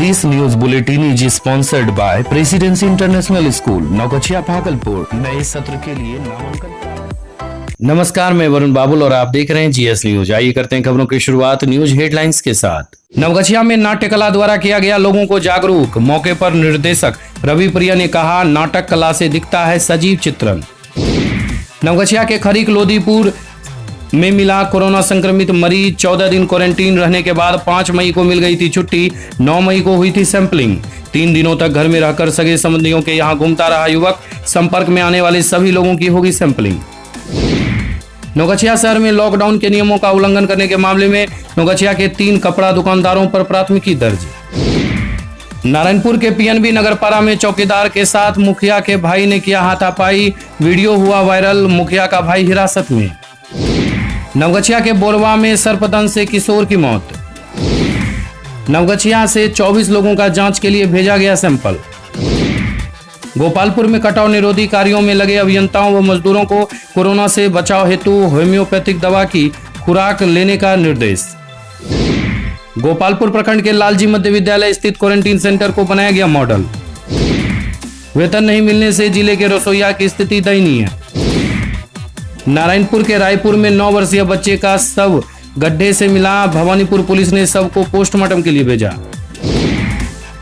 This news bulletin is sponsored by Presidency International School, Naugachhia Bhagalpur. नए सत्र के लिए नामांकन। नमस्कार, मैं वरुण बाबुल और आप देख रहे हैं जीएस न्यूज। आइए करते हैं खबरों की शुरुआत न्यूज हेडलाइंस के साथ। नवगछिया में नाट्य कला द्वारा किया गया लोगों को जागरूक। मौके पर निर्देशक रवि प्रिया ने कहा, नाटक कला से दिखता है सजीव चित्रण। नवगछिया के खरीक लोदीपुर में मिला कोरोना संक्रमित मरीज। 14 दिन क्वारंटीन रहने के बाद 5 मई को मिल गई थी छुट्टी। 9 मई को हुई थी सैंपलिंग। 3 दिनों तक घर में रहकर सगे संबंधियों के यहां घूमता रहा युवक। संपर्क में आने वाले सभी लोगों की होगी सैंपलिंग। नवगछिया शहर में लॉकडाउन के नियमों का उल्लंघन करने के मामले में नवगछिया के 3 कपड़ा दुकानदारों पर प्राथमिकी दर्ज। नारायणपुर के पीएनबी नगरपारा में चौकीदार के साथ मुखिया के भाई ने किया हाथापाई। वीडियो हुआ वायरल। मुखिया का भाई हिरासत में। नवगछिया के बोरवा में सर्पदंश से किशोर की मौत। नवगछिया से 24 लोगों का जांच के लिए भेजा गया सैंपल। गोपालपुर में कटाव निरोधी कार्यों में लगे अभियंताओं व मजदूरों को कोरोना से बचाव हेतु होम्योपैथिक दवा की खुराक लेने का निर्देश। गोपालपुर प्रखंड के लालजी मध्य विद्यालय स्थित क्वारंटीन सेंटर को बनाया गया मॉडल। वेतन नहीं मिलने से जिले के रसोइया की स्थिति दयनीय। नारायणपुर के रायपुर में 9 वर्षीय बच्चे का शव गड्ढे से मिला। भवानीपुर पुलिस ने शव को पोस्टमार्टम के लिए भेजा।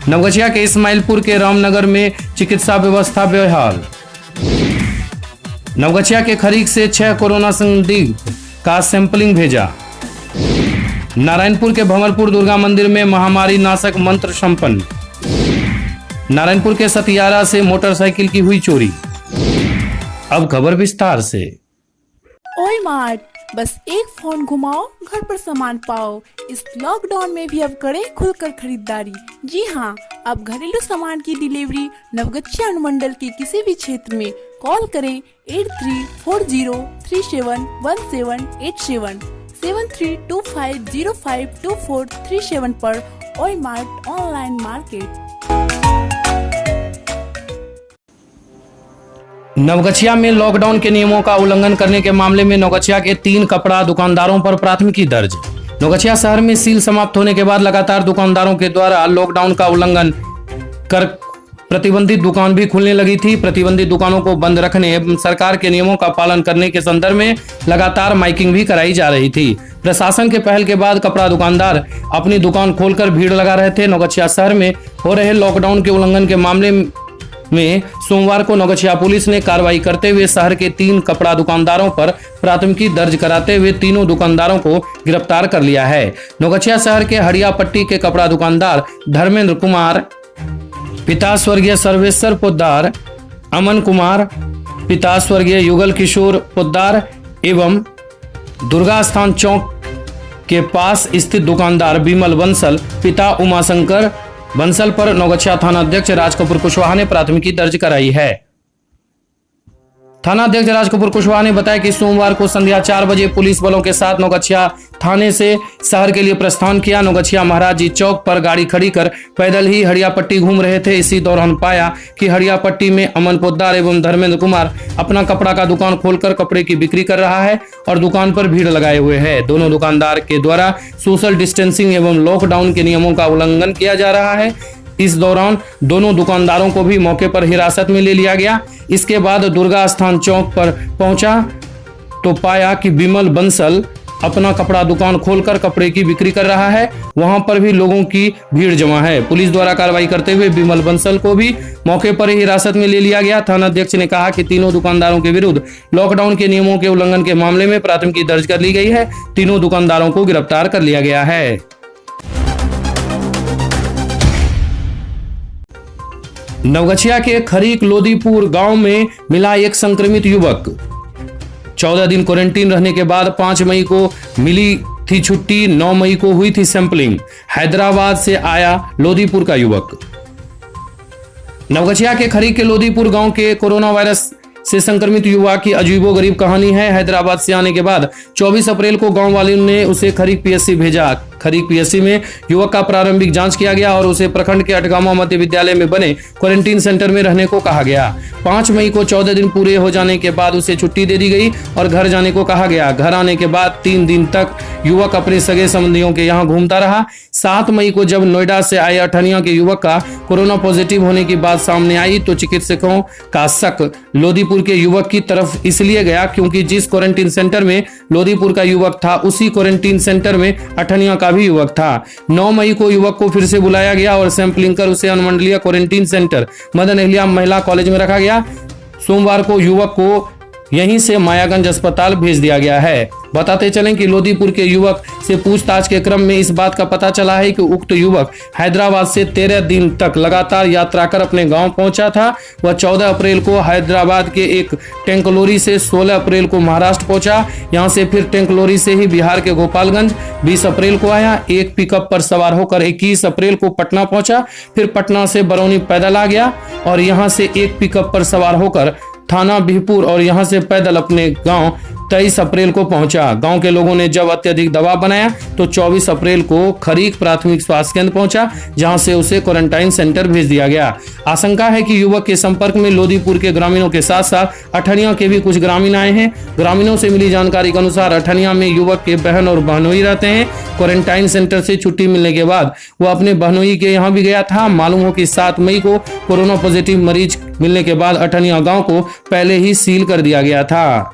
नवगछिया के इस्माइलपुर के रामनगर में चिकित्सा व्यवस्था बेहाल। नवगछिया के खरीक से 6 कोरोना संदिग्ध का सैंपलिंग भेजा। नारायणपुर के भंवरपुर दुर्गा मंदिर में महामारी नाशक मंत्र संपन्न। नारायणपुर के सतियारा से मोटरसाइकिल की हुई चोरी। अब खबर विस्तार से। ओई मार्ट, बस एक फोन घुमाओ, घर पर सामान पाओ। इस लॉकडाउन में भी अब करें खुलकर खरीदारी। जी हाँ, अब घरेलू सामान की डिलीवरी नवगछिया अनुमंडल के किसी भी क्षेत्र में कॉल करें 8340371787 7325052437 पर। ओई मार्ट ऑनलाइन मार्केट। नवगछिया में लॉकडाउन के नियमों का उल्लंघन करने के मामले में नवगछिया के 3 कपड़ा दुकानदारों पर प्राथमिकी दर्ज। नवगछिया शहर में सील समाप्त होने के बाद लगातार दुकानदारों के द्वारा लॉकडाउन का उल्लंघन कर प्रतिबंधित दुकान भी खुलने लगी थी। प्रतिबंधित दुकानों को बंद रखने एवं सरकार के नियमों का पालन करने के संदर्भ में लगातार माइकिंग भी कराई जा रही थी। प्रशासन के पहल के बाद कपड़ा दुकानदार अपनी दुकान खोलकर भीड़ लगा रहे थे। नवगछिया शहर में हो रहे लॉकडाउन के उल्लंघन के मामले में सोमवार को नवगछिया पुलिस ने कार्रवाई करते हुए शहर के 3 कपड़ा दुकानदारों पर प्राथमिकी दर्ज कराते हुए तीनों दुकानदारों को गिरफ्तार कर लिया है। नवगछिया शहर के हड़िया पट्टी के कपड़ा दुकानदार धर्मेंद्र कुमार, पिता स्वर्गीय सर्वेश्वर पोद्दार, अमन कुमार, पिता स्वर्गीय युगल किशोर पोद्दार एवं दुर्गा स्थान चौक के पास स्थित दुकानदार विमल बंसल, पिता उमाशंकर बंसल पर नवगछिया थाना अध्यक्ष राजकपूर कुशवाहा ने प्राथमिकी दर्ज कराई है। थाना अध्यक्ष राजकपूर कुशवाहा ने बताया कि सोमवार को संध्या 4 बजे पुलिस बलों के साथ नवगछिया थाने से शहर के लिए प्रस्थान किया। नवगछिया महाराज जी चौक पर गाड़ी खड़ी कर पैदल ही हड़िया पट्टी घूम रहे थे। इसी दौरान पाया कि हड़िया पट्टी में अमन पोद्दार एवं धर्मेंद्र कुमार अपना कपड़ा का दुकान खोलकर कपड़े की बिक्री कर रहा है और दुकान पर भीड़ लगाए हुए है। दोनों दुकानदार के द्वारा सोशल डिस्टेंसिंग एवं लॉकडाउन के नियमों का उल्लंघन किया जा रहा है। इस दौरान दोनों दुकानदारों को भी मौके पर हिरासत में ले लिया गया। इसके बाद दुर्गा स्थान चौक पर पहुंचा तो पाया कि विमल बंसल अपना कपड़ा दुकान खोलकर कपड़े की बिक्री कर रहा है। वहां पर भी लोगों की भीड़ जमा है। पुलिस द्वारा कार्रवाई करते हुए विमल बंसल को भी मौके पर ही हिरासत में ले लिया गया। थाना अध्यक्ष ने कहा कि तीनों दुकानदारों के विरुद्ध लॉकडाउन के नियमों के उल्लंघन के मामले में प्राथमिकी दर्ज कर ली गई है। तीनों दुकानदारों को गिरफ्तार कर लिया गया है। नवगछिया के खरीक लोदीपुर गांव में मिला एक संक्रमित युवक। 14 दिन क्वारंटीन रहने के बाद 5 मई को मिली थी छुट्टी। 9 मई को हुई थी सैंपलिंग। हैदराबाद से आया लोदीपुर का युवक। नवगछिया के खरीक के लोदीपुर गांव के कोरोना वायरस से संक्रमित युवा की अजीबोगरीब कहानी है। हैदराबाद से आने के बाद 24 अप्रैल को गांव वालों ने उसे खरीक पीएचसी भेजा। खरीक पीएससी में युवक का प्रारंभिक जांच किया गया और उसे प्रखंड के अटगामा मध्य विद्यालय में बने क्वारंटीन सेंटर में रहने को कहा गया। 5 मई को 14 दिन पूरे हो जाने के बाद उसे छुट्टी दे दी गई और घर जाने को कहा गया। घर आने के बाद 3 दिन तक युवक अपने सगे संबंधियों के यहाँ घूमता रहा। 7 मई को जब नोएडा से आए अठनिया के युवक का कोरोना पॉजिटिव होने की बात सामने आई तो चिकित्सकों का शक लोदीपुर के युवक की तरफ इसलिए गया क्योंकि जिस क्वारंटीन सेंटर में लोदीपुर का युवक था उसी क्वारंटीन सेंटर में अठनिया का भी युवक था। 9 मई को युवक को फिर से बुलाया गया और सैंपलिंग कर उसे अनुमंडलीय क्वारंटीन सेंटर मदन एहलिया महिला कॉलेज में रखा गया। सोमवार को युवक को यहीं से मायागंज अस्पताल भेज दिया गया है। बताते चलें कि लोदीपुर के युवक से पूछताछ के क्रम में इस बात का पता चला है कि उक्त युवक हैदराबाद से 13 दिन तक लगातार यात्रा कर अपने गांव पहुंचा था। वह 14 अप्रैल को हैदराबाद के एक टैंकलोरी से 16 अप्रैल को महाराष्ट्र पहुंचा। यहां से फिर टैंकलोरी से ही बिहार के गोपालगंज 20 अप्रैल को आया। एक पिकअप पर सवार होकर 21 अप्रैल को पटना पहुंचा। फिर पटना से बरौनी पैदल आ गया और यहां से एक पिकअप पर सवार होकर थाना बिहपुर और यहां से पैदल अपने गांव 23 अप्रैल को पहुंचा। गांव के लोगों ने जब अत्यधिक दबाव बनाया तो 24 अप्रैल को खरीक प्राथमिक स्वास्थ्य केंद्र पहुंचा जहां से उसे क्वारंटाइन सेंटर भेज दिया गया। आशंका है कि युवक के संपर्क में लोदीपुर के ग्रामीणों के साथ साथ अठनिया के भी कुछ ग्रामीण आए हैं। ग्रामीणों से मिली जानकारी के अनुसार अठनिया में युवक के बहन और बहनोई रहते हैं। क्वारंटाइन सेंटर से छुट्टी मिलने के बाद वह अपने बहनोई के यहाँ भी गया था। मालूम हो कि 7 मई को कोरोना पॉजिटिव मरीज मिलने के बाद अठनिया गांव को पहले ही सील कर दिया गया था।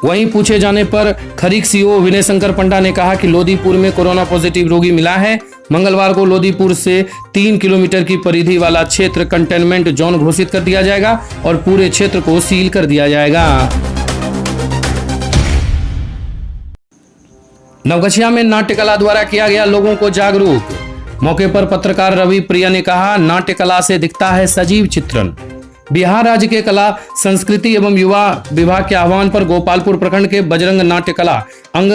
वहीं पूछे जाने पर खरीक सीओ विनय शंकर पंडा ने कहा कि लोदीपुर में कोरोना पॉजिटिव रोगी मिला है। मंगलवार को लोदीपुर से 3 किलोमीटर की परिधि वाला क्षेत्र कंटेनमेंट जोन घोषित कर दिया जाएगा और पूरे क्षेत्र को सील कर दिया जाएगा। नवगछिया में नाट्य कला द्वारा किया गया लोगों को जागरूक। मौके पर पत्रकार रवि प्रिया ने कहा, नाट्य कला से दिखता है सजीव चित्रण। बिहार राज्य के कला संस्कृति एवं युवा विभाग के आह्वान पर गोपालपुर प्रखंड के बजरंग नाट्य कला अंग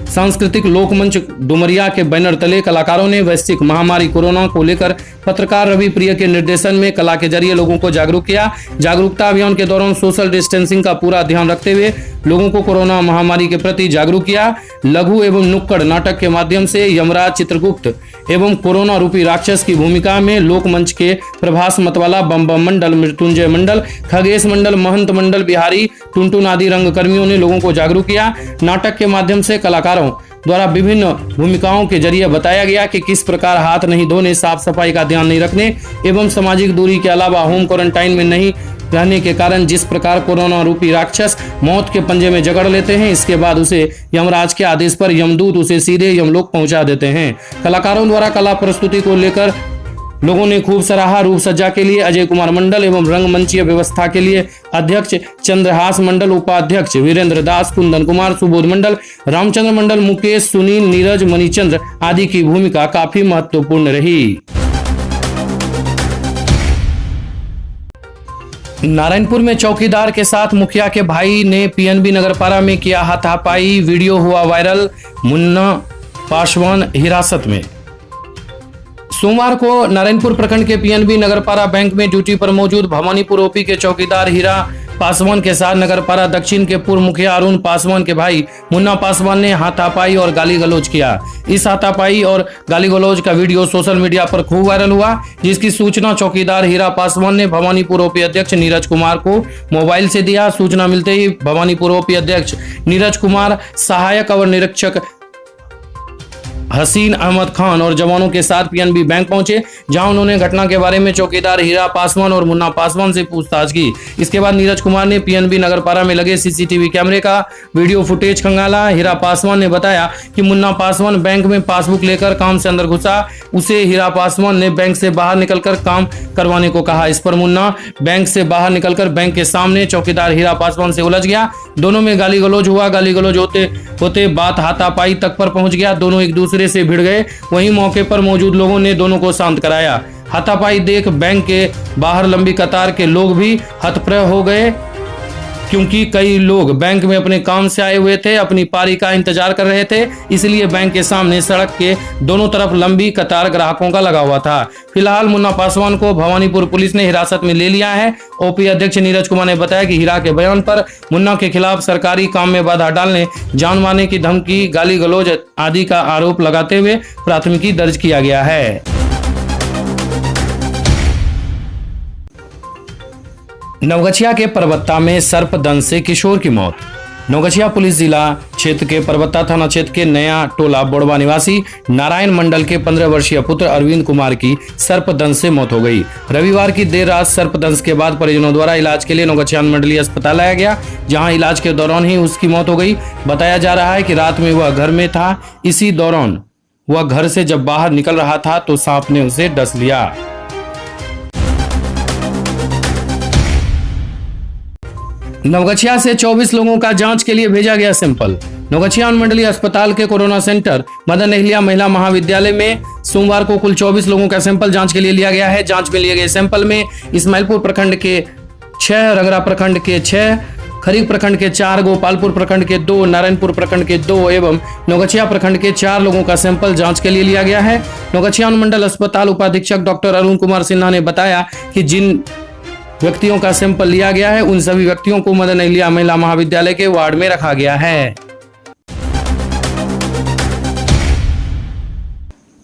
सांस्कृतिक लोकमंच डुमरिया के बैनर तले कलाकारों ने वैश्विक महामारी कोरोना को लेकर पत्रकार रवि प्रिय के निर्देशन में कला के जरिए लोगों को जागरूक किया। जागरूकता अभियान के दौरान सोशल डिस्टेंसिंग का पूरा ध्यान रखते हुए लोगों को कोरोना महामारी के प्रति जागरूक किया। लघु एवं नुक्कड़ नाटक के माध्यम से यमराज चित्रगुप्त एवं कोरोना रूपी राक्षस की भूमिका में लोकमंच के प्रभास मतवाला, बम बम मंडल, मृत्युंजय मंडल, खगेश मंडल, महंत मंडल, बिहारी टुनटुन आदि रंगकर्मियों ने लोगों को जागरूक किया। नाटक के माध्यम से कलाकारों द्वारा विभिन्न भूमिकाओं के जरिए बताया गया कि किस प्रकार हाथ नहीं धोने, साफ सफाई का ध्यान नहीं रखने एवं सामाजिक दूरी के अलावा होम क्वारंटाइन में नहीं रहने के कारण जिस प्रकार कोरोना रूपी राक्षस मौत के पंजे में जकड़ लेते हैं, इसके बाद उसे यमराज के आदेश पर यमदूत उसे सीधे यमलोक पहुंचा देते हैं। कलाकारों द्वारा कला प्रस्तुति को लेकर लोगों ने खूब सराहा। रूप सज्जा के लिए अजय कुमार मंडल एवं रंगमंचीय व्यवस्था के लिए अध्यक्ष चंद्रहास मंडल, उपाध्यक्ष वीरेंद्र दास, कुंदन कुमार, सुबोध मंडल, रामचंद्र मंडल, मुकेश, सुनील, नीरज, मणिचंद्र आदि की भूमिका काफी महत्वपूर्ण रही। नारायणपुर में चौकीदार के साथ मुखिया के भाई ने पीएनबी नगरपारा में किया हाथापाई, वीडियो हुआ वायरल। मुन्ना पासवान हिरासत में। सोमवार को नारायणपुर प्रखंड के पीएनबी नगरपारा बैंक में ड्यूटी पर मौजूद भवानीपुर ओपी के चौकीदार हीरा पासवान के साथ नगरपारा दक्षिण के पूर्व मुखिया अरुण पासवान के भाई मुन्ना पासवान ने हाथापाई और गाली गलौज किया। इस हाथापाई और गाली गलौज का वीडियो सोशल मीडिया पर खूब वायरल हुआ, जिसकी सूचना चौकीदार हीरा पासवान ने भवानीपुर ओपी अध्यक्ष नीरज कुमार को मोबाइल से दिया। सूचना मिलते ही भवानीपुर ओपी अध्यक्ष नीरज कुमार, सहायक अवर निरीक्षक हसीन अहमद खान और जवानों के साथ पीएनबी बैंक पहुंचे, जहां उन्होंने घटना के बारे में चौकीदार हीरा पासवान और मुन्ना पासवान से पूछताछ की। इसके बाद नीरज कुमार ने पीएनबी नगरपारा में लगे सीसीटीवी कैमरे का वीडियो फुटेज खंगाला। हीरा पासवान ने बताया कि मुन्ना पासवान बैंक में पासबुक लेकर काम से अंदर घुसा। उसे हीरा पासवान ने बैंक से बाहर निकलकर काम करवाने को कहा। इस पर मुन्ना बैंक से बाहर निकलकर बैंक के सामने चौकीदार हीरा पासवान से उलझ गया। दोनों में गाली गलौज हुआ। गाली गलौज होते बात हाथापाई तक पर पहुंच गया। दोनों एक दूसरे से भिड़ गए। वहीं मौके पर मौजूद लोगों ने दोनों को शांत कराया। हाथापाई देख बैंक के बाहर लंबी कतार के लोग भी हतप्रभ हो गए। क्योंकि कई लोग बैंक में अपने काम से आए हुए थे, अपनी पारी का इंतजार कर रहे थे, इसलिए बैंक के सामने सड़क के दोनों तरफ लंबी कतार ग्राहकों का लगा हुआ था। फिलहाल मुन्ना पासवान को भवानीपुर पुलिस ने हिरासत में ले लिया है। ओपी अध्यक्ष नीरज कुमार ने बताया कि हीरा के बयान पर मुन्ना के खिलाफ सरकारी काम में बाधा डालने, जान मारने की धमकी, गाली गलौज आदि का आरोप लगाते हुए प्राथमिकी दर्ज किया गया है। नवगछिया के परबत्ता में सर्पदंश से किशोर की मौत। नवगछिया पुलिस जिला क्षेत्र के परबत्ता थाना क्षेत्र के नया टोला बोड़वा निवासी नारायण मंडल के 15 वर्षीय पुत्र अरविंद कुमार की सर्पदंश से मौत हो गई। रविवार की देर रात सर्पदंश के बाद परिजनों द्वारा इलाज के लिए नवगछिया मंडलीय अस्पताल लाया गया, जहां इलाज के दौरान ही उसकी मौत हो गई। बताया जा रहा है कि रात में वह घर में था। इसी दौरान वह घर से जब बाहर निकल रहा था तो सांप ने उसे डस लिया। नवगछिया से 24 लोगों का जांच के लिए भेजा गया सैंपल। नवगछिया अनुमंडलीय अस्पताल के कोरोना सेंटर मदन नेहलिया महिला महाविद्यालय में सोमवार को कुल 24 लोगों का सैंपल जांच के लिए लिया गया है। जांच में लिए गए सैंपल में इस्माइलपुर प्रखंड के 6, रगरा प्रखंड के 6, खरीक प्रखंड के 4, गोपालपुर प्रखंड के 2, नारायणपुर प्रखंड के 2 एवं नवगछिया प्रखंड के 4 लोगों का सैंपल जांच के लिए लिया गया है। नवगछिया अनुमंडल अस्पताल उपाधीक्षक डॉक्टर अरुण कुमार सिन्हा ने बताया कि जिन व्यक्तियों का सैंपल लिया गया है उन सभी व्यक्तियों को मदन नेहलिया महिला महाविद्यालय के वार्ड में रखा गया है।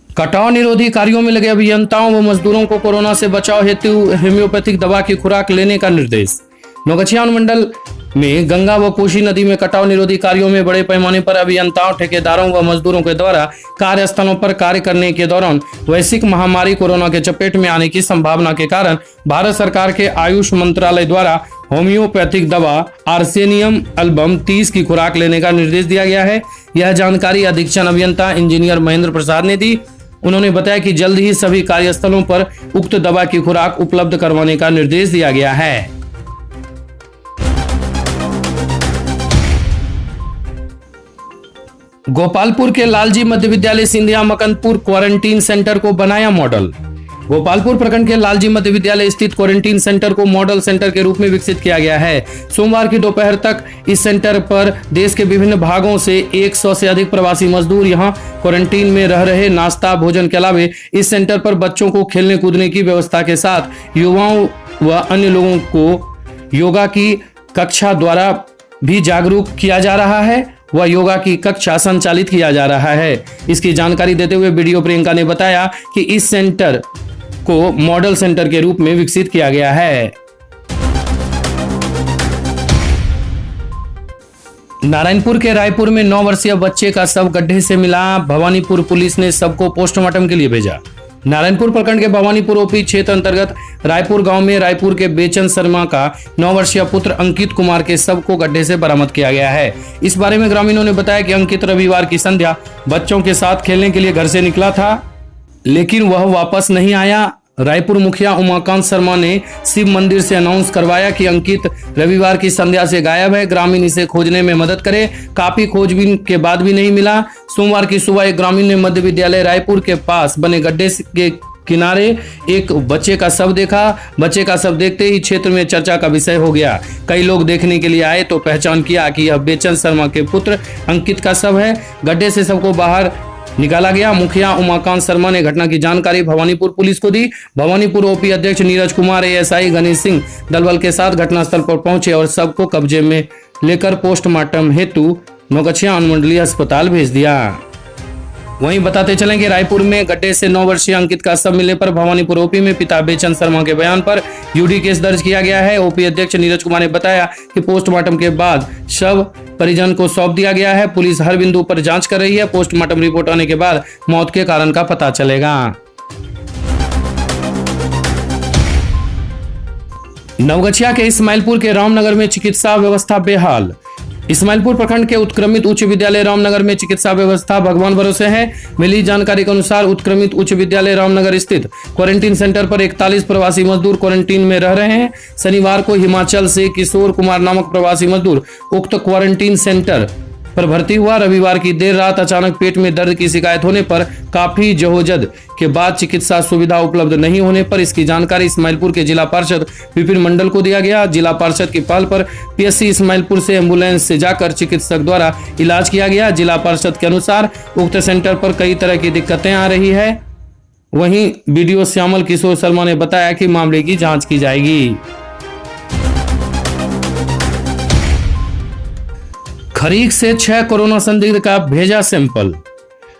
कटाव निरोधी कार्यों में लगे अभियंताओं व मजदूरों को कोरोना से बचाव हेतु होम्योपैथिक दवा की खुराक लेने का निर्देश। नवगछिया अनुमंडल में गंगा व कोसी नदी में कटाव निरोधी कार्यों में बड़े पैमाने पर अभियंताओं, ठेकेदारों व मजदूरों के द्वारा कार्यस्थलों पर कार्य करने के दौरान वैश्विक महामारी कोरोना के चपेट में आने की संभावना के कारण भारत सरकार के आयुष मंत्रालय द्वारा होम्योपैथिक दवा आर्सेनियम एल्बम 30 की खुराक लेने का निर्देश दिया गया है। यह जानकारी अधीक्षण अभियंता इंजीनियर महेंद्र प्रसाद ने दी। उन्होंने बताया कि जल्द ही सभी कार्यस्थलों पर उक्त दवा की खुराक उपलब्ध करवाने का निर्देश दिया गया है। गोपालपुर के लालजी मध्य विद्यालय सिंधिया मकनपुर क्वारंटीन सेंटर को बनाया मॉडल। गोपालपुर प्रखंड के लालजी मध्य विद्यालय स्थित क्वारंटीन सेंटर को मॉडल सेंटर के रूप में विकसित किया गया है। सोमवार की दोपहर तक इस सेंटर पर देश के विभिन्न भागों से 100 से अधिक प्रवासी मजदूर यहां क्वारंटीन में रह रहे। नाश्ता भोजन के अलावे इस सेंटर पर बच्चों को खेलने कूदने की व्यवस्था के साथ युवाओं व अन्य लोगों को योगा की कक्षा द्वारा भी जागरूक किया जा रहा है व योगा की कक्षा संचालित किया जा रहा है। इसकी जानकारी देते हुए बीडीओ प्रियंका ने बताया कि इस सेंटर को मॉडल सेंटर के रूप में विकसित किया गया है। नारायणपुर के रायपुर में 9 वर्षीय बच्चे का शव गड्ढे से मिला। भवानीपुर पुलिस ने शव को पोस्टमार्टम के लिए भेजा। नारायणपुर प्रखंड के भवानीपुर ओपी क्षेत्र अंतर्गत रायपुर गांव में रायपुर के बेचन शर्मा का 9 वर्षीय पुत्र अंकित कुमार के शव को गड्ढे से बरामद किया गया है। इस बारे में ग्रामीणों ने बताया कि अंकित रविवार की संध्या बच्चों के साथ खेलने के लिए घर से निकला था, लेकिन वह वापस नहीं आया। रायपुर मुखिया उमाकांत शर्मा ने शिव मंदिर से अनाउंस करवाया कि अंकित रविवार की संध्या से गायब है, ग्रामीण इसे खोजने में मदद करे। काफी खोजबीन के बाद भी नहीं मिला। सोमवार की सुबह एक ग्रामीण ने मध्य विद्यालय रायपुर के पास बने गड्ढे के किनारे एक बच्चे का शव देखा। बच्चे का शव देखते ही क्षेत्र में चर्चा का विषय हो गया। कई लोग देखने के लिए आए तो पहचान किया कि यह बेचन शर्मा के पुत्र अंकित का शव है। गड्ढे से शव को बाहर निकाला गया। मुखिया उमाकांत शर्मा ने घटना की जानकारी भवानीपुर पुलिस को दी। भवानीपुर ओपी अध्यक्ष नीरज कुमार, एएसआई गणेश सिंह दलबल के साथ घटनास्थल पर पहुंचे और शव को कब्जे में लेकर पोस्टमार्टम हेतु नवगछिया अनुमंडलीय अस्पताल भेज दिया। वहीं बताते चलें कि रायपुर में गड्ढे से 9 वर्षीय अंकित का शव मिलने पर भवानीपुर ओपी में पिता बेचन शर्मा के बयान पर यूडी केस दर्ज किया गया है। ओपी अध्यक्ष नीरज कुमार ने बताया कि पोस्टमार्टम के बाद शव परिजन को सौंप दिया गया है। पुलिस हर बिंदु पर जांच कर रही है। पोस्टमार्टम रिपोर्ट आने के बाद मौत के कारण का पता चलेगा। नवगछिया के इस्माइलपुर के रामनगर में चिकित्सा व्यवस्था बेहाल। इस्माइलपुर प्रखंड के उत्क्रमित उच्च विद्यालय रामनगर में चिकित्सा व्यवस्था भगवान भरोसे है। मिली जानकारी के अनुसार उत्क्रमित उच्च विद्यालय रामनगर स्थित क्वारंटीन सेंटर पर 41 प्रवासी मजदूर क्वारंटीन में रह रहे हैं। शनिवार को हिमाचल से किशोर कुमार नामक प्रवासी मजदूर उक्त क्वारंटीन सेंटर पर भर्ती हुआ। रविवार की देर रात अचानक पेट में दर्द की शिकायत होने पर काफी जहोजद के बाद चिकित्सा सुविधा उपलब्ध नहीं होने पर इसकी जानकारी इस्माइलपुर के जिला पार्षद विपिन मंडल को दिया गया। जिला पार्षद की पहल पर पीएससी इस्माइलपुर से एम्बुलेंस से जाकर चिकित्सक द्वारा इलाज किया गया। जिला पार्षद के अनुसार उक्त सेंटर पर कई तरह की दिक्कतें आ रही है। वहीं बीडीओ श्यामल किशोर शर्मा ने बताया कि मामले की जांच की जाएगी। खरीक से 6 कोरोना संदिग्ध का भेजा सैंपल।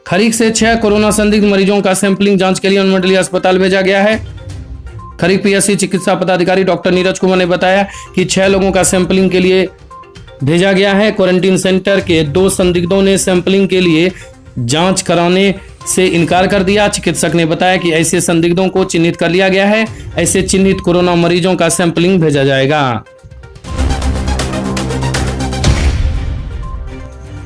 खरीक से 6 कोरोना संदिग्ध मरीजों का सैंपलिंग जांच के लिए अनुमंडलीय अस्पताल भेजा गया है। खरीक पीएससी चिकित्सा पदाधिकारी डॉक्टर नीरज कुमार ने बताया कि 6 लोगों का सैंपलिंग के लिए भेजा गया है। क्वारंटीन सेंटर के 2 संदिग्धों ने सैंपलिंग के लिए जांच कराने से इनकार कर दिया। चिकित्सक ने बताया कि ऐसे संदिग्धों को चिन्हित कर लिया गया है। ऐसे चिन्हित कोरोना मरीजों का सैंपलिंग भेजा जाएगा।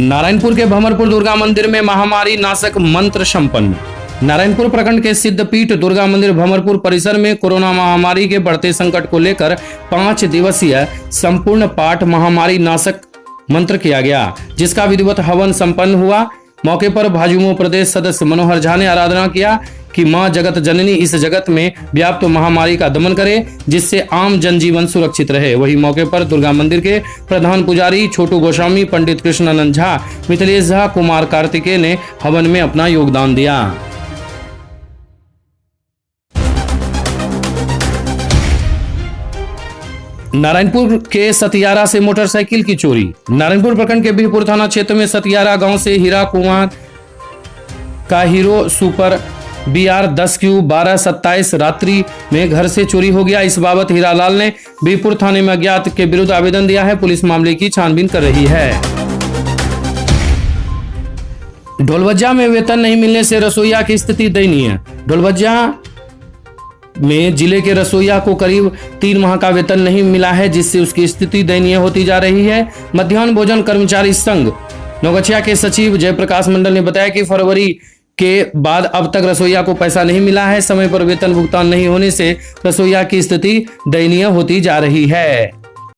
नारायणपुर के भंवरपुर दुर्गा मंदिर में महामारी नाशक मंत्र संपन्न। नारायणपुर प्रखंड के सिद्धपीठ दुर्गा मंदिर भंवरपुर परिसर में कोरोना महामारी के बढ़ते संकट को लेकर 5 दिवसीय संपूर्ण पाठ महामारी नाशक मंत्र किया गया, जिसका विधिवत हवन संपन्न हुआ। मौके पर भाजयुमो प्रदेश सदस्य मनोहर झा ने आराधना किया कि मां जगत जननी इस जगत में व्याप्त महामारी का दमन करे, जिससे आम जनजीवन सुरक्षित रहे। वही मौके पर दुर्गा मंदिर के प्रधान पुजारी छोटू गोस्वामी, पंडित कृष्णानंद झा, मिथिलेश झा, कुमार कार्तिकेय ने हवन में अपना योगदान दिया। नारायणपुर के सतियारा से मोटरसाइकिल की चोरी। नारायणपुर प्रखंड के बीरपुर थाना क्षेत्र में सतियारा गांव से हीरा कुमार का हीरो सुपर BR 10Q1227 रात्रि में घर से चोरी हो गया। इस बाबत हीरालाल ने बीरपुर थाने में अज्ञात के विरुद्ध आवेदन दिया है। पुलिस मामले की छानबीन कर रही है। ढोलवज्जा में वेतन नहीं मिलने से रसोईया की स्थिति दयनीय। ढोलवज्जा में जिले के रसोईया को करीब 3 माह का वेतन नहीं मिला है, जिससे उसकी स्थिति दयनीय होती जा रही है। मध्याह्न भोजन कर्मचारी संघ नौगछिया के सचिव जयप्रकाश मंडल ने बताया कि फरवरी के बाद अब तक रसोईया को पैसा नहीं मिला है। समय पर वेतन भुगतान नहीं होने से रसोईया की स्थिति दयनीय होती जा रही है।